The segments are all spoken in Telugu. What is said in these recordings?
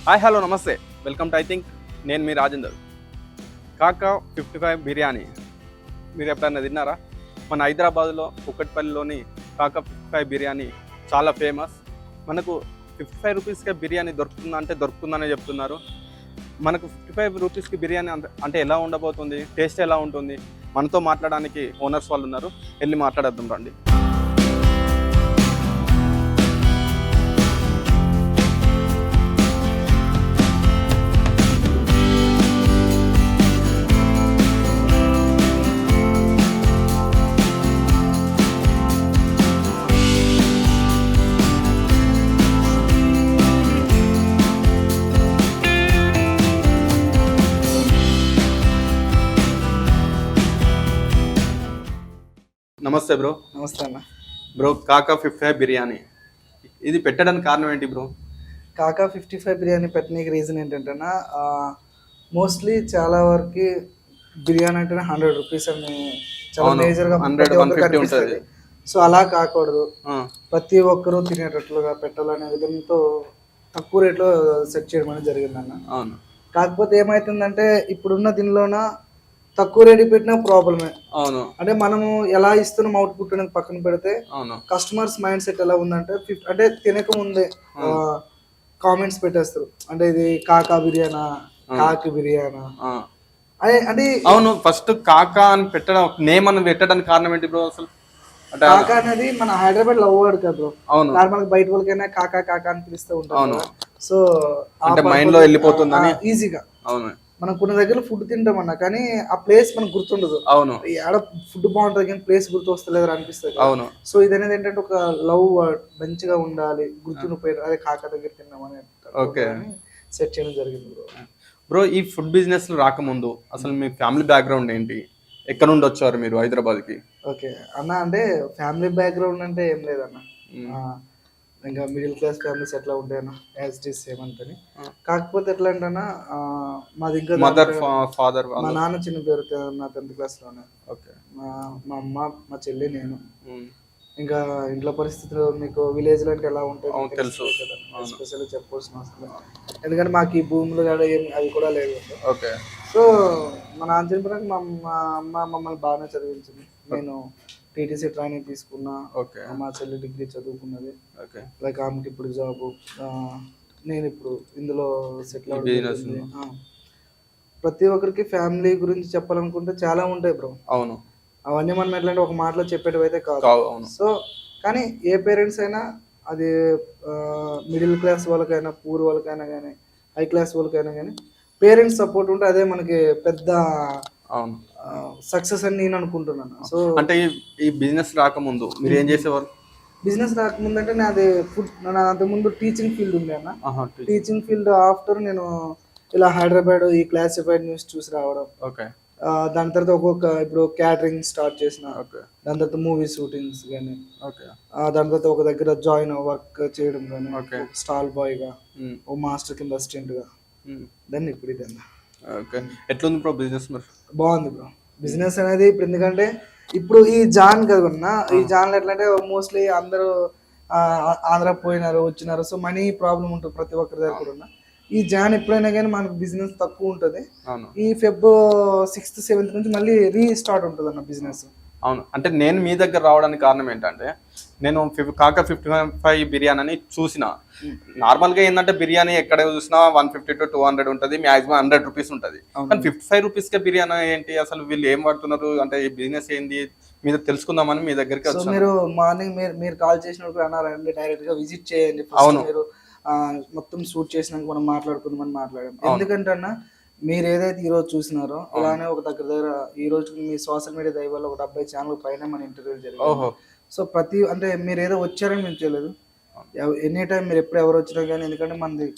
హాయ్ హలో నమస్తే వెల్కమ్ టు ఐ థింక్ నేను మీ రాజేందర్. కాకా 55 బిర్యానీ మీరు ఎప్పుడైనా తిన్నారా? మన హైదరాబాద్లో కుక్కట్పల్లిలోని కాకా 55 బిర్యానీ చాలా ఫేమస్. మనకు 55 రూపీస్కే బిర్యానీ దొరుకుతుందనే చెప్తున్నారు. మనకు 55 రూపీస్కి బిర్యానీ అంటే ఎలా ఉండబోతుంది, టేస్ట్ ఎలా ఉంటుంది, మనతో మాట్లాడడానికి ఓనర్స్ వాళ్ళు ఉన్నారు. వెళ్ళి మాట్లాడేద్దాం రండి. నమస్తే బ్రో. నమస్తే అన్న. బ్రో, కాకా 55 బిర్యానీ ఇది పెట్టడానికి కారణం ఏంటి బ్రో? కాకా 55 బిర్యానీ పెట్టడానికి రీజన్ ఏంటంటే మోస్ట్లీ చాలా వరకు బిర్యానీ అంటేనే 100 రూపీస్ అని చాలా మేజర్గా అనిపిస్తుంది. సో అలా కాకూడదు, ప్రతి ఒక్కరూ తినేటట్లుగా పెట్టాలనే విధంతో తక్కువ రేట్లో సెట్ చేయడం అనేది జరిగిందన్న. అవును. కాకపోతే ఏమైతుందంటే ఇప్పుడున్న దీనిలోన తక్కువ రేటు పెట్టినా ప్రాబ్లమే. అవును. అంటే మనము ఎలా ఇస్తున్నాం అవుట్పుట్ అనేది పక్కన పెడితే కస్టమర్స్ మైండ్ సెట్ ఎలా ఉందంటే అంటే తినక ముందే కామెంట్స్ పెట్టేస్తారు. అంటే ఇది కాకా బిర్యానా, కాకి బిర్యానా అంటే. అవును. ఫస్ట్ కాకా అని పెట్టడం నేమ్ అని పెట్టడానికి కారణం ఏంటి బ్రో? అసలు కాకా అనేది మన హైదరాబాద్ లో అవ్వడు కదా బ్రో. నార్మల్ బయట వాళ్ళకైనా కాకా కాకా అని పిలుస్తూ ఉంటారు. సో అంటే మైండ్ లో వెళ్ళిపోతుందని ఈజీగా. అవును. మనం కొన్ని దగ్గర ఫుడ్ తింటామన్నా కానీ ఆ ప్లేస్ మనకు గుర్తుండదు. అవును. ఆడ ఫుడ్ బాగుంటుంది కానీ ప్లేస్ గుర్తు వస్తలేదు అనిపిస్తుంది. అవును. సో ఇది అనేది ఏంటంటే ఒక లవ్ మంచిగా ఉండాలి, గుర్తుండిపోయి అదే కాకా దగ్గర తిన్నామని సెట్ చేయడం జరిగింది బ్రో. బ్రో, ఈ ఫుడ్ బిజినెస్ రాకముందు అసలు మీ ఫ్యామిలీ బ్యాక్గ్రౌండ్ ఏంటి? ఎక్కడ నుండి వచ్చారు మీరు హైదరాబాద్కి? ఓకే అన్న, అంటే ఫ్యామిలీ బ్యాక్గ్రౌండ్ అంటే ఏం లేదన్న. ఇంకా మిడిల్ క్లాస్ ఫ్యామిలీస్ ఎట్లా ఉంటాయన్న, యాజ్ ఇట్ ఈస్ సేమ్ అంతని. కాకపోతే ఎట్లా అంటే మాది ఇంకా ఫాదర్ మా నాన్న చిన్న పేరు నా 10th క్లాస్ లోనే. ఓకే. మా అమ్మ, మా చెల్లి, నేను. ఇంకా ఇంట్లో పరిస్థితులు మీకు విలేజ్ లో అంటే ఎలా ఉంటాయి తెలుసు, స్పెషల్ చెప్పాల్సిన అవసరం లేదు. ఎందుకంటే మాకు ఈ భూములు కూడా అవి కూడా లేదు. ఓకే. సో మా నాన్న చనిపోయినాక మా అమ్మ మమ్మల్ని బాగానే చదివించింది. నేను టీటీసీ ట్రైనింగ్ తీసుకున్నా. మా చెల్లి డిగ్రీ చదువుకున్నది. లైక్ ఆమెకి ఇప్పుడు జాబ్, నేను ఇప్పుడు ఇందులో సెటిల్ అవుతుంది. ప్రతి ఒక్కరికి ఫ్యామిలీ గురించి చెప్పాలనుకుంటే చాలా ఉంటాయి బ్రో. అవును. అవన్నీ మనం ఎట్లాంటి ఒక మాటలో చెప్పేటివైతే కాదు. సో కానీ ఏ పేరెంట్స్ అయినా, అది మిడిల్ క్లాస్ వాళ్ళకైనా, పూర్ వాళ్ళకైనా కానీ, హై క్లాస్ వాళ్ళకైనా కానీ, పేరెంట్స్ సపోర్ట్ ఉంటే అదే మనకి పెద్ద సక్సెస్ అని నేను అనుకుంటున్నాను. సో అంటే ఈ బిజినెస్ రాకముందు మీరు ఏం చేసేవారు? బిజినెస్ రాకముందు అంటే నాది ఫుడ్, అంతకుముందు టీచింగ్ ఫీల్డ్ ఉంది అన్న. టీచింగ్ ఫీల్డ్ ఆఫ్టర్ నేను ఇలా హైదరాబాద్ ఈ క్లాసిఫైడ్ న్యూస్ చూసి రావడం. ఓకే. దాని తర్వాత ఇప్పుడు క్యాటరింగ్ స్టార్ట్ చేసిన. దాని తర్వాత మూవీ షూటింగ్స్ కానీ, దాని తర్వాత ఒక దగ్గర జాయిన్ వర్క్ చేయడం కానీ, స్టాల్ బాయ్ గా, ఓ మాస్టర్ కింద అసిస్టెంట్ గా. దాన్ని ఇప్పుడు ఇదన్నా. ఓకే. ఎట్లుంది బ్రో బిజినెస్? మరి బాగుంది బ్రో బిజినెస్ అనేది. ఇప్పుడు ఎందుకంటే ఇప్పుడు ఈ జాన్ కదన్నా, ఈ జాన్లో ఎట్లా అంటే మోస్ట్లీ అందరూ ఆంధ్ర పోయినారు, వచ్చినారు. సో మనీ ప్రాబ్లం ఉంటుంది ప్రతి ఒక్కరి దగ్గర ఉన్న. ఈ జాన్ ఎప్పుడైనా కానీ మనకు బిజినెస్ తక్కువ ఉంటుంది. ఈ Feb 6th 7th నుంచి మళ్ళీ రీస్టార్ట్ ఉంటుంది అన్న బిజినెస్. అవును. అంటే నేను మీ దగ్గర రావడానికి కారణం ఏంటంటే, నేను కాకా 55 బిర్యానీ అని చూసిన. నార్మల్గా ఏంటంటే బిర్యానీ ఎక్కడ చూసినా 150 to 200 ఉంటుంది, మ్యాక్సిమం 100 రూపీస్ ఉంటుంది. కానీ 55 రూపీస్కే బిర్యానీ ఏంటి, అసలు వీళ్ళు ఏం వాడుతున్నారు, అంటే ఈ బిజినెస్ ఏంది మీద తెలుసుకుందామని మీ దగ్గరికి వచ్చాను. మీరు మార్నింగ్ మీరు కాల్ చేసినప్పుడు అన్నారండి డైరెక్ట్ గా విజిట్ చేయండి. అవును. మీరు మొత్తం షూట్ చేసినాక మనం మాట్లాడుకుందామని మాట్లాడాం. ఎందుకంటే అన్న, మీరు ఏదైతే ఈ రోజు చూసినారో అలానే ఒక దగ్గర ఈ రోజు మీ సోషల్ మీడియా దయ వల్ల ఒక 70 ఛానల్ పైన మన ఇంటర్వ్యూ జరిగింది. సో అంటే మీరు ఏదో వచ్చారని మేము చేయలేదు. ఎనీ టైం మీరు ఎవరు వచ్చినా కానీ, ఎందుకంటే మనది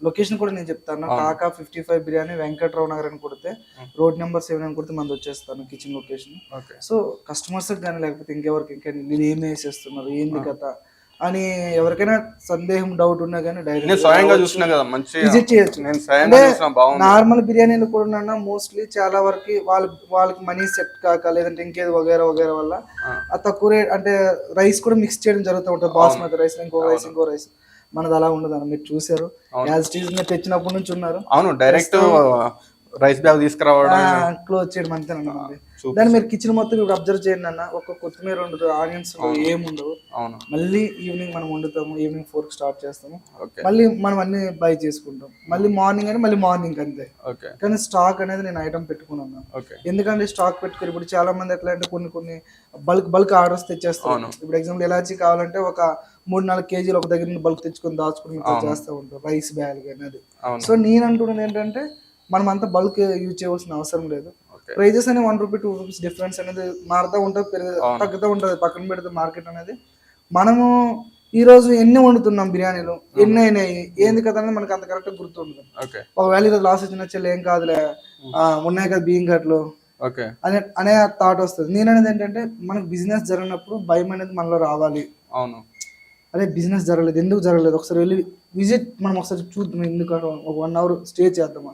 లొకేషన్ కూడా నేను చెప్తాను. కాకా 55 బిర్యానీ వెంకట్రావు నగర్ అని కొడితే, రోడ్ నెంబర్ 7 అని కొడితే మనది వచ్చేస్తాను కిచెన్ లొకేషన్. సో కస్టమర్స్ కానీ లేకపోతే ఇంకెవరికి నేను ఏమి వేసేస్తున్నారు, ఏంది కథ అని ఎవరికైనా సందేహం డౌట్ ఉన్నా కానీ డైరెక్ట్ స్వయంగా చూసినా కదా, మంచి విజిట్ చేయొచ్చు. నార్మల్ బిర్యానీలు కూడా మోస్ట్లీ చాలా వరకు వాళ్ళకి మనీ సెట్ కాక లేదంటే ఇంకేది వగేరా వగేరా వల్ల ఆ తక్కువ రేట్ అంటే రైస్ కూడా మిక్స్ చేయడం జరుగుతూ ఉంటుంది. బాస్మతి రైస్ ఇంకో రైస్ మనది అలా ఉండదు అన్న. మీరు చూసారు, యాజ్ ఇట్ ఈజ్ మీరు తెచ్చినప్పటి నుంచి ఉన్నారు. అవును, డైరెక్ట్ రైస్ బ్యాగ్ తీసుకురావడం, క్లోజ్ చేయడం అంతేనండి. దాన్ని మీరు కిచెన్ మొత్తం ఇప్పుడు అబ్జర్వ్ చేయండి అన్న, ఒక కొత్తిమీర ఉండదు, ఆనియన్స్ ఏముండవు. అవును, మళ్ళీ ఈవినింగ్ మనం వండుతాము, ఈవినింగ్ 4 స్టార్ట్ చేస్తాము, ఓకే, మళ్ళీ మనం అన్ని బై చేసుకుంటాం, మళ్ళీ మార్నింగ్ అని మళ్ళీ మార్నింగ్ అంతే. ఓకే, కానీ స్టాక్ అనేది నేను ఐటమ్ పెట్టుకున్నాను. ఓకే, ఎందుకంటే స్టాక్ పెట్టుకుని ఇప్పుడు చాలా మంది ఎట్లా అంటే కొన్ని బల్క్ ఆర్డర్స్ తెచ్చేస్తాం. ఇప్పుడు ఎగ్జాంపుల్ ఎలాచి కావాలంటే ఒక 3-4 కేజీలు ఒక దగ్గర నుంచి బల్క్ తెచ్చుకొని దాచుకుని చేస్తూ ఉంటాం, రైస్ బ్యాగ్ అనేది. సో నేను అంటున్నది ఏంటంటే మనం అంతా బల్క్ యూజ్ చేయవలసిన అవసరం లేదు. ప్రైజెస్ అనేవి 1 రూపీ 2 రూపీస్ డిఫరెన్స్ అనేది మారుతూ ఉంటుంది, తగ్గుతూ ఉంటుంది. పక్కన పెడితే మార్కెట్ అనేది మనము ఈ రోజు ఎన్ని వండుతున్నాం బిర్యానీలు, ఎన్ని అయినాయి ఏంది కదా అనేది మనకి అంత కరెక్ట్ గుర్తుండదు. ఒకవేళ ఈరోజు లాస్ వచ్చిన చెల్లి ఏం కాదులే, ఉన్నాయి కదా బియ్యం కట్లు అనే థాట్ వస్తుంది. నేను అనేది ఏంటంటే మనకు బిజినెస్ జరిగినప్పుడు భయం అనేది మనలో రావాలి. అవును, అదే బిజినెస్ జరగలేదు, ఎందుకు జరగలేదు ఒకసారి వెళ్ళి విజిట్ మనం ఒకసారి చూద్దాం, ఎందుకంటే ఒక 1 అవర్ స్టే చేద్దాం,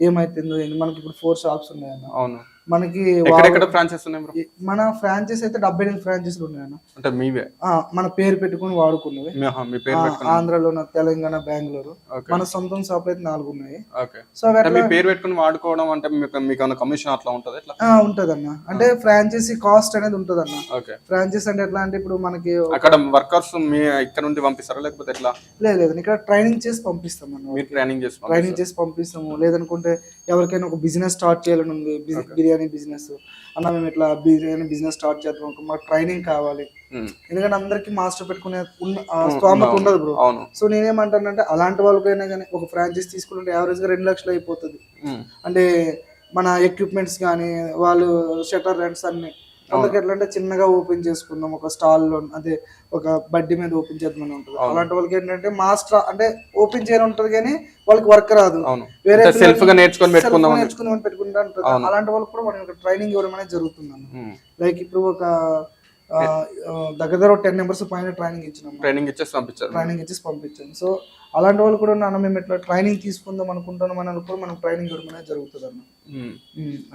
ఏమైతుందో. మనకి ఇప్పుడు 4 షాప్స్ ఉన్నాయన్న. అవును, మనకి ఫ్రాంచైజ్ ఉన్నాయి. మన ఫ్రాంచైజ్ అయితే 78 ఫ్రాంచైజీలు ఉన్నాయన్న. అంటే మీవే మన పేరు పెట్టుకుని వాడుకున్నవి. ఆంధ్రాలో, తెలంగాణ, బెంగళూరు, మన సొంతం షాప్ అయితే 4 ఉన్నాయి. సో మీ పేరు పెట్టుకుని వాడుకోవడం అంటే మీకు కమిషన్ అట్లా ఉంటది? ఉంటదన్న. అంటే ఫ్రాంచైజీ కాస్ట్ అనేది ఉంటదన్న. ఫ్రాంచైజ్ అంటే ఎట్లా అంటే ఇప్పుడు మనకి అక్కడ వర్కర్స్ మీ ఇక్కడ నుండి పంపిస్తారా లేకపోతే ఎట్లా? లేదు, ఇక్కడ ట్రైనింగ్ చేసి పంపిస్తాం అన్న. ట్రైనింగ్ చేసి పంపిస్తాము. లేదనుకుంటే ఎవరికైనా ఒక బిజినెస్ స్టార్ట్ చేయాలని ఉంది, బిర్యానీ బిజినెస్ అన్న, మేము ఇట్లా బిర్యానీ బిజినెస్ స్టార్ట్ చేద్దాం, మాకు ట్రైనింగ్ కావాలి. ఎందుకంటే అందరికి మాస్టర్ పెట్టుకునే స్తోమత ఉండదు బ్రో. సో నేనేమంటానంటే అలాంటి వాళ్ళకైనా కానీ ఒక ఫ్రాంచైజ్ తీసుకుంటే యావరేజ్ గా 2 లక్షలు అయిపోతుంది. అంటే మన ఎక్విప్మెంట్స్ కానీ వాళ్ళు షట్టర్ రెంట్స్ అన్ని అందరికి ఎట్లా అంటే చిన్నగా ఓపెన్ చేసుకుందాం, ఒక స్టాల్ లో అదే ఒక బడ్డీ మీద ఓపెన్ చేద్దామని ఉంటుంది. అలాంటి వాళ్ళకి ఏంటంటే మాస్టర్ అంటే ఓపెన్ చేయని ఉంటుంది కానీ వాళ్ళకి వర్క్ రాదు, వేరే సెల్ఫ్ గా నేర్చుకుని పెట్టుకుంటాం. అలాంటి వాళ్ళకి కూడా మనం ఇక్కడ ట్రైనింగ్ ఇవ్వడం అనేది జరుగుతుంది. లైక్ ఇప్పుడు ఒక దగ్గర 10 మెంబర్స్ పైన ట్రైనింగ్ ఇచ్చేసి పంపించాను. సో అలాంటి వాళ్ళు కూడా నాన్న మేము ఇట్లా ట్రైనింగ్ తీసుకుందాం అనుకుంటాను మన కూడా మనం ట్రైనింగ్ ఇవ్వడం అనేది జరుగుతుంది అన్న.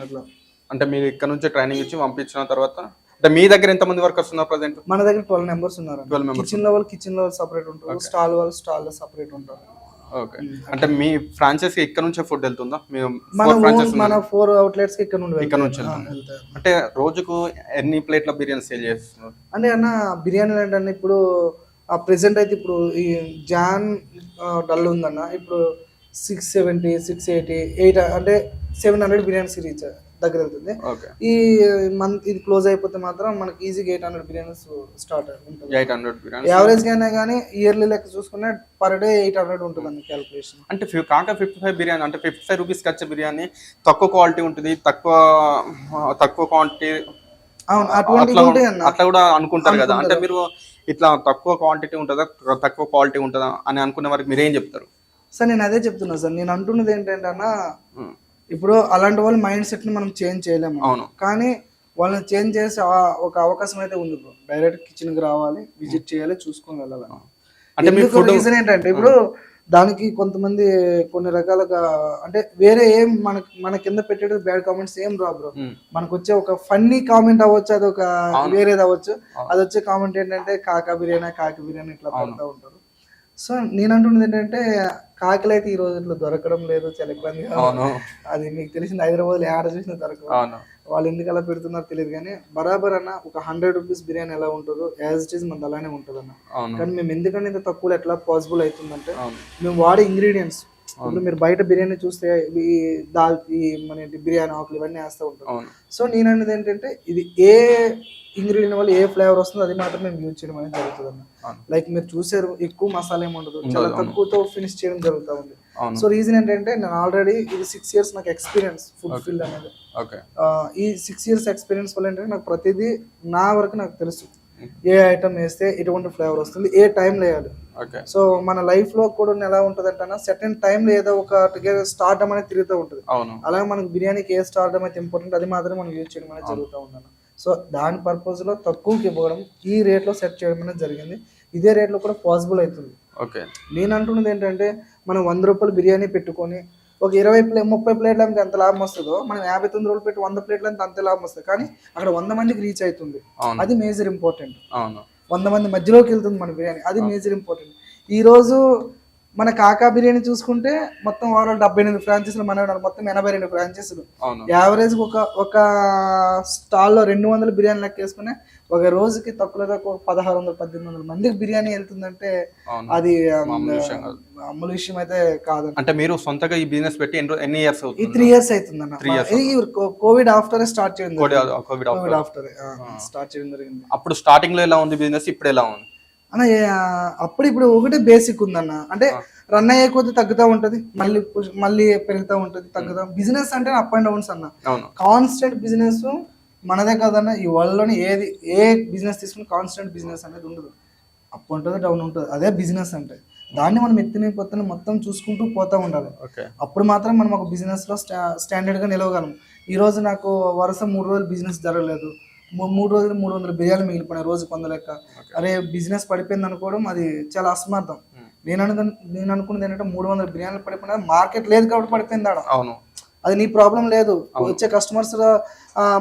అట్లా అంటే మీరు ఇక్కడ నుంచి ట్రైనింగ్ ఇచ్చి పంపించిన తర్వాత అంటే మీ దగ్గర ఎంత మంది వర్కర్స్ ఉన్నారు ప్రెజెంట్? మన దగ్గర 12 మెంబర్స్ ఉన్నారు. కిచెన్ లెవెల్ సపరేట్ ఉంటారు, స్టాల్ లో సపరేట్ ఉంటారు. ఓకే, అంటే మీ ఫ్రాంచైజ్ ఇక్కడ నుంచే ఫుడ్ వెళ్తుందా? మన 4 అవుట్లెట్స్ కి ఇక్కడ నుంచి అంటే రోజుకు ఎన్ని ప్లేట్ల బిర్యానీ సేల్ చేస్తున్నారు? అంటే అన్న బిర్యానీ అంటే ఇప్పుడు ఆ ప్రెసెంట్ అయితే ఇప్పుడు ఈ జాన్ డల్ ఉందన్న, ఇప్పుడు 670, 680, 8 అంటే 700 బిర్యానీస్ రీచ్ దగ్గర వెళ్తుంది. ఈ మంత్ ఇది క్లోజ్ అయిపోతే మాత్రం మనకి ఈజీగా 800 బిర్యానీస్ స్టార్ట్ ఉంటుంది. 800 బిర్యానీ యావరేజ్ గానే కానీ ఇయర్లీ లెక్క చూసుకునే పర్ డే 800 ఉంటుంది అన్న క్యాలిక్యులేషన్. అంటే కాకా 55 బిర్యానీ అంటే 55 రూపీస్కి వచ్చే బిర్యానీ తక్కువ క్వాలిటీ ఉంటుంది, తక్కువ క్వాంటిటీ. అవును, అట్లా కూడా అనుకుంటారు కదా. అంటే మీరు ఇట్లా తక్కువ క్వాంటిటీ ఉంటుందా తక్కువ క్వాలిటీ ఉంటుందా అని అనుకునే వారికి మీరు ఏం చెప్తారు? సార్ నేను అదే చెప్తున్నా సార్. నేను అంటున్నది ఏంటంటే అన్న, ఇప్పుడు అలాంటి వాళ్ళ మైండ్ సెట్ ని మనం చేంజ్ చేయలేము. కానీ వాళ్ళని చేంజ్ చేసే ఒక అవకాశం అయితే ఉంది బ్రో. డైరెక్ట్ కిచెన్ కి రావాలి, విజిట్ చేయాలి, చూసుకొని వెళ్ళాలి. అంటే రీజన్ ఏంటంటే ఇప్పుడు దానికి కొంతమంది కొన్ని రకాలుగా అంటే వేరే ఏం మన కింద పెట్టే బ్యాడ్ కామెంట్స్ ఏం రా బ్రో. మనకు వచ్చే ఒక ఫన్నీ కామెంట్ అవ్వచ్చు, అది ఒక వేరేది అవ్వచ్చు. అది వచ్చే కామెంట్ ఏంటంటే కాకి బిర్యానీ ఇట్లా పడుతూ ఉంటారు. సో నేను అంటున్నది ఏంటంటే కాకిలు అయితే ఈ రోజుల్లో దొరకడం లేదు, చాలా ఇబ్బందిగా. అది మీకు తెలిసింది, హైదరాబాద్ ఆడ చూసిన దొరకదు. వాళ్ళు ఎందుకు అలా పెడుతున్నారో తెలియదు కానీ బరాబర్ అన్న ఒక 100 రూపీస్ బిర్యానీ ఎలా ఉంటుందో యాజ్ ఇట్ ఈస్ మనది అలానే ఉంటుంది అన్న. కానీ మేము ఎందుకంటే ఇంత తక్కువ ఎట్లా పాసిబుల్ అవుతుందంటే మేము వాడే ఇంగ్రీడియంట్స్. ఇప్పుడు మీరు బయట బిర్యానీ చూస్తే ఈ దాల్ మన బిర్యానీ ఆకులు ఇవన్నీ వేస్తూ ఉంటాం. సో నేను అనేది ఏంటంటే ఇది ఏ ఇంగ్రీడియంట్ వల్ల ఏ ఫ్లేవర్ వస్తుందో అది మాత్రం మేము యూజ్ చేయడం అనేది జరుగుతుంది అన్న. లైక్ మీరు చూసారు, ఎక్కువ మసాలా ఏమి ఉండదు, చాలా తక్కువతో ఫినిష్ చేయడం జరుగుతూ ఉంది. సో రీజన్ ఏంటంటే నేను ఆల్రెడీ ఇది 6 years నాకు ఎక్స్పీరియన్స్ ఫుడ్ ఫీల్డ్ అనేది. ఈ 6 years ఎక్స్పీరియన్స్ వల్ల ఏంటంటే నాకు ప్రతిదీ నా వరకు నాకు తెలుసు, ఏ ఐటమ్ వేస్తే ఎటువంటి ఫ్లేవర్ వస్తుంది, ఏ టైంలో వేయాలి. సో మన లైఫ్ లో కూడా ఎలా ఉంటది అంటే సెకండ్ టైంలో ఏదో ఒక స్టార్డమ్ అనేది తిరుగుతూ ఉంటుంది. అలాగే మనకు బిర్యానీకి ఏ స్టార్డమ్ అయితే ఇంపార్టెంట్ అది మాత్రం మనం యూజ్ చేయడం అనేది జరుగుతూ ఉందన్న. సో దాని పర్పస్ లో తక్కువకి ఇవ్వడం, ఈ రేట్ లో సెట్ చేయడం అనేది జరిగింది. ఇదే రేట్ లో కూడా పాసిబుల్ అవుతుంది. నేను అంటున్నది ఏంటంటే మనం 100 రూపాయలు బిర్యానీ పెట్టుకొని ఒక 30 ప్లేట్లు అంటే ఎంత లాభం వస్తుందో, మనం 59 రూపాయలు పెట్టి 100 ప్లేట్లు అంటే అంతే లాభం వస్తుంది. కానీ అక్కడ 100 మందికి రీచ్ అవుతుంది, అది మేజర్ ఇంపార్టెంట్. 100 మంది మధ్యలోకి వెళ్తుంది మన బిర్యానీ, అది మేజర్ ఇంపార్టెంట్. ఈరోజు మన కాకా బిర్యానీ చూసుకుంటే మొత్తం ఓవరాల్ 78 ఫ్రాంచైజీలు మన మొత్తం 82 ఫ్రాంచైజీలు. అవును యావరేజ్ ఒక స్టాల్లో 200 బిర్యానీ లెక్క వేసుకునే ఒక రోజుకి తక్కువ 1600-1800 మందికి బిర్యానీ వెళ్తుందంటే అవును అది మామూలు విషయం కాదు. మామూలు విషయం అయితే కాదు. అంటే మీరు సొంతగా ఈ బిజినెస్ పెట్టి ఎన్ని ఇయర్స్ ఈ అవుతుంది? 3 ఇయర్స్ అవుతుందన్న. 3 years ఈ కోవిడ్ ఆఫ్టర్ స్టార్ట్ చేయడం జరిగింది. కోవిడ్ కోవిడ్ ఆఫ్టర్ స్టార్ట్ చేయడం జరిగింది. అప్పుడు స్టార్టింగ్ లో ఎలా ఉంది బిజినెస్, ఇప్పుడు ఎలా ఉంది? అన్న అప్పుడు ఇప్పుడు ఒకటే బేసిక్ ఉందన్న, అంటే రన్ అయ్యే కొద్ది తగ్గుతూ ఉంటది, మళ్ళీ పెరుగుతూ ఉంటది, తగ్గుతా. బిజినెస్ అంటే అప్ అండ్ డౌన్స్ అన్న. అవును కాన్స్టెంట్ బిజినెస్ మనదే కాదన్న, ఈ వరల్డ్ లోని ఏ బిజినెస్ తీసుకుని కాన్స్టెంట్ బిజినెస్ అనేది ఉండదు. అప్ ఉంటుంది, డౌన్ ఉంటుంది, అదే బిజినెస్ అంటే. దాన్ని మనం ఎత్తిన కొత్తని మొత్తం చూసుకుంటూ పోతూ ఉండాలి. ఓకే అప్పుడు మాత్రం మనం ఒక బిజినెస్ లో స్టాండర్డ్ గా నిలవగలం. ఈ రోజు నాకు వరుస 3 రోజులు బిజినెస్ జరగలేదు, 3 రోజులు 300 బిర్యానీ మిగిలిపోయినాయి రోజు పొందలేక. అరే బిజినెస్ పడిపోయింది అనుకోవడం అది చాలా అసమర్థం. నేను అనుకున్నది ఏంటంటే 300 బిర్యానీలు పడిపోయినా మార్కెట్ లేదు కాబట్టి పడిపోయింది ఆడ. అవును అది నీ ప్రాబ్లం లేదు, వచ్చే కస్టమర్స్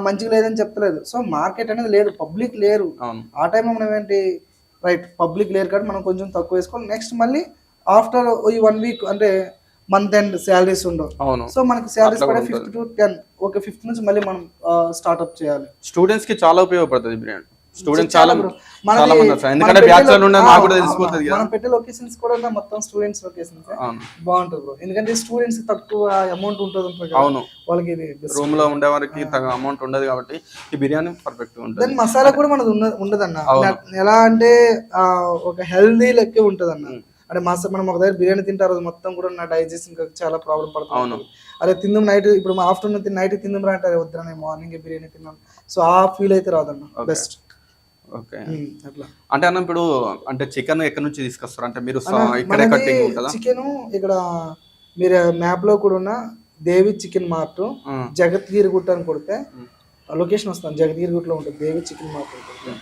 మంచిగా లేదని చెప్తలేదు. సో మార్కెట్ అనేది లేదు, పబ్లిక్ లేరు. అవును ఆ టైంలో మనం ఏంటి, రైట్ పబ్లిక్ లేరు కాబట్టి మనం కొంచెం తక్కువ వేసుకోవాలి. నెక్స్ట్ మళ్ళీ ఆఫ్టర్ ఈ 1 వీక్ అంటే మంత్ ఎండ్ శాలరీస్ ఉండవు. అవును సో మనకి శాలరీస్ అట్లా పడే కూడా 5th to 10, ఓకే 5th నుంచి మళ్ళీ మనం స్టార్ట్అప్ చేయాలి. స్టూడెంట్స్ కి చాలా ఉపయోగపడుతుంది బిర్యానీ. స్టూడెంట్స్ చాలా చాలా bro. చాలా మంది వస్తారు, ఎందుకంటే బ్యాచులర్ ఉండే మాకు కూడా తెలిసిపోతుంది కదా. మనం పెట్టే లొకేషన్స్ కూడా మొత్తం స్టూడెంట్స్ లొకేషన్స్ అవును బాగుంటుంది బ్రో, ఎందుకంటే స్టూడెంట్స్ తక్కువ అమౌంట్ ఉంటుంది కదా, అవును వాళ్ళకి ఇది రూమ్ లో ఉండే వారికి తగ్గ అమౌంట్ ఉండదు కాబట్టి ఈ బిర్యానీ పర్ఫెక్ట్ ఉంటుంది. దాని మసాలా కూడా మనది ఉండదన్న. అవును. ఎలా అంటే ఒక హెల్దీ లెక్కే ఉంటది అన్న. అంటే మనం ఒక దగ్గర బిర్యానీ తింటే ఆ రోజు మొత్తం కూడా నా డైజెషన్ చాలా ప్రాబ్లం అవును పడుతుంది. అరే తిందాం నైట్, ఇప్పుడు మా ఆఫ్టర్నూన్ నైట్ తిందాం రా అంటే వద్దురా నేను మార్నింగ్ బిర్యానీ తిన్నాను. సో ఆ ఫీల్ అయితే రాదన్న, బెస్ట్. ఓకే అట్లా అంటే అన్న ఇప్పుడు అంటే చికెన్ ఎక్కడి నుంచి తీసుకొస్తారు? అంటే మీరు ఇక్కడే కట్టింగ్ ఉంటుందా? చికెన్ ఇక్కడ మీరు మ్యాప్ లో కూడా ఉన్న దేవి చికెన్ మార్ట్ జగద్గిరి గుట్ట అని కొడితే లొకేషన్ వస్తాను. జగద్గిరి గుట్టలో ఉంటుంది దేవి చికెన్ మార్ట్ ఉంటుంది.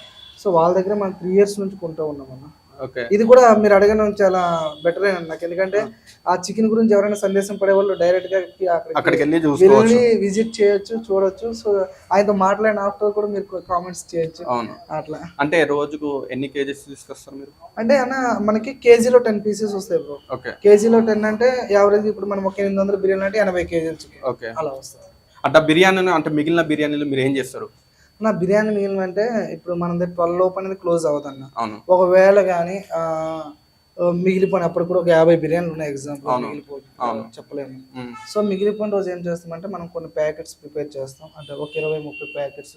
సో వాళ్ళ దగ్గర మనం 3 years నుంచి కొంటూ ఉన్నాం అన్న. ఓకే ఇది కూడా మీరు అడగడం చాలా బెటర్ అయినా నాకు, ఎందుకంటే ఆ చికెన్ గురించి ఎవరైనా సందేశం పడే వాళ్ళు డైరెక్ట్ గా అక్కడికి వెళ్ళి విజిట్ చేయొచ్చు, చూడొచ్చు. సో ఆయనతో మాట్లాడిన ఆఫ్టర్ కూడా మీరు కామెంట్స్ చేయొచ్చు. అవును అట్లా. అంటే రోజుకు ఎన్ని కేజీస్ తీసుకొస్తారు మీరు? అంటే అన్న మనకి కేజీలో 10 pieces వస్తాయి బ్రో. ఓకే కేజీలో 10 అంటే యావరేజ్ ఇప్పుడు మనం ఒక 800 బిర్యానీ అంటే 80 kgs చికెన్ ఓకే అలా వస్తుంది. అంటే బిర్యానీ అంటే మిగిలిన బిర్యానీలు మీరు ఏం చేస్తారు? నా బిర్యానీ మిగిలిన అంటే ఇప్పుడు మన 12 లోపు అనేది క్లోజ్ అవుతుంది. అవును ఒకవేళ కానీ మిగిలిపోయిన అప్పుడు కూడా ఒక 50 బిర్యానీలు ఉన్నాయి ఎగ్జాంపుల్, మిగిలిపోయి చెప్పలేము. సో మిగిలిపోయిన రోజు ఏం చేస్తామంటే మనం కొన్ని ప్యాకెట్స్ ప్రిపేర్ చేస్తాం. అంటే ఒక 20-30 ప్యాకెట్స్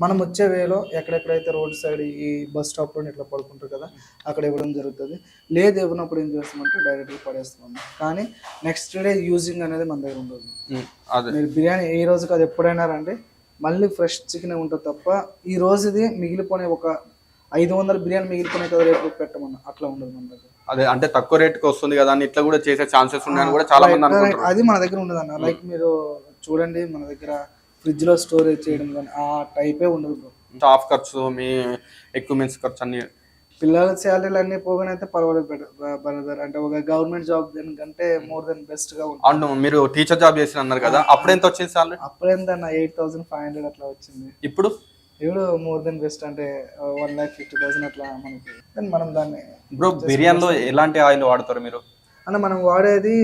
మనం వచ్చే వేలో ఎక్కడెక్కడైతే రోడ్ సైడ్ ఈ బస్ స్టాప్ లో ఇట్లా పడుకుంటారు కదా అక్కడ ఇవ్వడం జరుగుతుంది. లేదు ఇవ్వనప్పుడు ఏం చేస్తామంటే డైరెక్ట్గా పడేస్తాం. కానీ నెక్స్ట్ డే యూజింగ్ అనేది మన దగ్గర ఉండదు. మీరు బిర్యానీ ఈ రోజుకి అది ఎప్పుడైనా రండి మళ్ళీ ఫ్రెష్ చికెన్ ఉంటుంది తప్ప ఈ రోజుది మిగిలిపోయిన ఒక 500 బిర్యానీ మిగిలిపోయిన కదా రేపు పెట్టమన్నా అట్లా ఉండదు మన దగ్గర. అదే అంటే తక్కువ రేట్కి వస్తుంది కదా అని ఇట్లా కూడా చేసే ఛాన్సెస్ ఉన్నాయని కూడా చాలా మంది అనుకుంటారు. అది మన దగ్గర ఉండదు అన్న. లైక్ మీరు చూడండి మన దగ్గర ఫ్రిడ్జ్ లో స్టోరేజ్ చేయడం కానీ ఆ టైపే ఉండదు. స్టాఫ్ ఖర్చు, మీ ఎక్విప్మెంట్స్ ఖర్చు అన్ని, పిల్లల శాలరీలు అన్ని పోగానైతే పర్వాలేదు బ్రదర్. అంటే ఒక గవర్నమెంట్ జాబ్ దానికంటే మోర్ దెన్ బెస్ట్ గా ఉంటుంది. అవును మీరు టీచర్ జాబ్ చేసిన అన్నారు కదా, అప్పుడు ఎంత వచ్చింది సాలరీ? అప్పుడెంత 8,500 అట్లా వచ్చింది. ఇప్పుడు మోర్ దెన్ బెస్ట్ అంటే 1,50,000 అట్లా మనకి. మనం దాన్ని బ్రో బిర్యానీలో ఎలాంటి ఆయిల్ వాడతారు మీరు? అంటే మనం వాడేది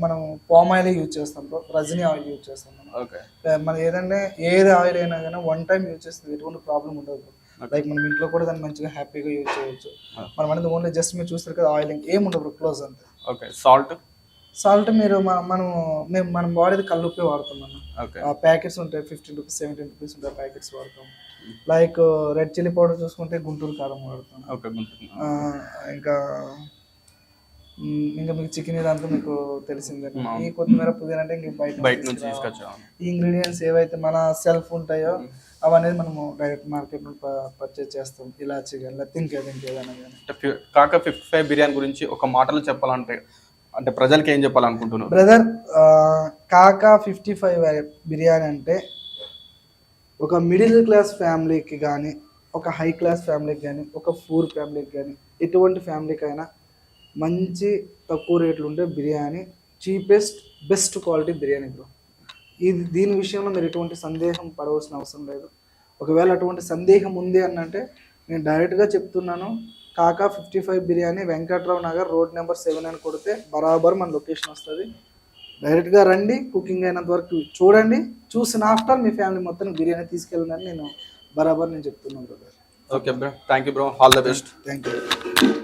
మనం పామ్ ఆయిల్ యూజ్ చేస్తాం బ్రో, రజనీ ఆయిల్ యూజ్ చేస్తాం. మనం ఏదంటే ఏది ఆయిల్ అయినా కానీ 1 time యూజ్ చేస్తే ఎటువంటి ప్రాబ్లం ఉండదు. లైక్ మనం ఇంట్లో కూడా దాన్ని మంచిగా హ్యాపీగా యూజ్ చేయొచ్చు. మనం అనేది ఓన్లీ జస్ట్ మీరు చూస్తారు కదా ఆయిల్ ఏముండదు క్లోజ్ అంతే. ఓకే సాల్ట్ మీరు మనం వాడేది కల్లుప్పే వాడతాం మనం. ఆ ప్యాకెట్స్ ఉంటాయి 15 rupees 17 rupees ఉంటాయి ప్యాకెట్స్ వాడతాం. లైక్ రెడ్ చిల్లీ పౌడర్ చూసుకుంటే గుంటూరు కారం వాడతాం. ఇంకా మీకు చికెన్ ఇదంతా మీకు తెలిసిందే. ఈ కొత్తిమీర పుదీనా అంటే ఇంక బయట నుంచి తీసుకొచ్చాం. ఈ ఇంగ్రీడియంట్స్ ఏవైతే మన సెల్ఫ్ ఉంటాయో అవనేది మనము డైరెక్ట్ మార్కెట్ నుండి పర్చేజ్ చేస్తాం. ఇలాచి కానీ లేకపోతే ఇంకేదైనా కానీ. కాక 55 బిర్యానీ గురించి ఒక మాటలో చెప్పాలంటే అంటే ప్రజలకి ఏం చెప్పాలనుకుంటున్నారు బ్రదర్? కాకా 55 బిర్యానీ అంటే ఒక మిడిల్ క్లాస్ ఫ్యామిలీకి కానీ, ఒక హై క్లాస్ ఫ్యామిలీకి కానీ, ఒక పూర్ ఫ్యామిలీకి కానీ, ఎటువంటి ఫ్యామిలీకి అయినా మంచి తక్కువ రేట్లు ఉండే biryani, cheapest best quality biryani bro. దీని విషయంలో మీరు ఎటువంటి సందేహం పడవలసిన అవసరం లేదు. ఒకవేళ అటువంటి సందేహం ఉంది అని అంటే నేను డైరెక్ట్గా చెప్తున్నాను, కాకా 55 బిర్యానీ, వెంకట్రావు నగర్, రోడ్ నెంబర్ 7 అని కొడితే బరాబర్ మన లొకేషన్ వస్తుంది. డైరెక్ట్గా రండి, కుకింగ్ అయినంత వరకు చూడండి, చూసిన ఆఫ్టర్ మీ ఫ్యామిలీ మొత్తం బిర్యానీ తీసుకెళ్ళండి నేను చెప్తున్నాను brother. Okay bro, thank you bro, all the best. Thank you.